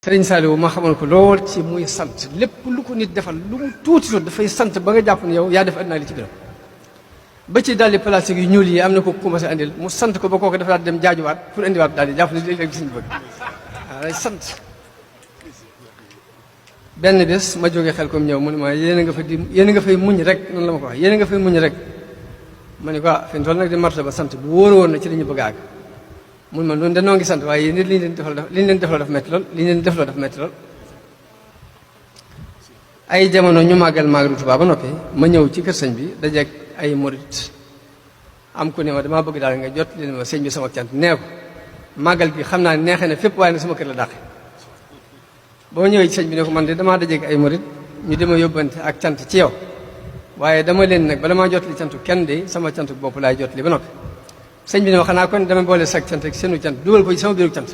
Sëriñ Saliou ma xamoon ko lool ci muy sant lépp lu ko nit defal lu mu tuuti tuuti dafay sant ba nga jàpp ne yow yaa def àddina li ci biram ba ci daldi plastique yu ñuul yi am na ko commencé andil mu sant ko ba kooku dafa daal dem jaajuwaat pour indiwaat daal di jàpp ne léeg-léeg gis ñu bëgg waaw day sant. benn bés ma jógee xel comme ñëw mu ne ma yéen a nga fay muñ rek noonu la ma ko wax yéen a nga fay muñ rek ma ne ko fi mu toll nag di marta ba sant bu wóor woon na ci li ñu bëgg a àgg mun ma noonu danoo ngi sant waaye yéen li ñu leen defloo dafa metti lool li ñu leen defloo dafa metti lool. ay jamono ñu màggal Magalu Tuubaa ba noppi ma ñëw ci kër sëñ bi dajeeg ay murit am ku ne ma damaa bëgg daal nga jot leen ma sëñ bi sama cant nee ko màggal gi xam naa ne neexee na fépp waaye nag sama kër la dàqe. boo ñëwee ci sëñ bi ne ko man de damaa dajeeg ay murit ñu dema yóbbante ak cant ci yow waaye dama leen nag bala maa jot li cantu kenn de sama cantu bopp laay jot li ba noppi sëñ bi ne ma xanaa kon dama boole sag cant ak seenu cant dugal ko ci sama biiru cant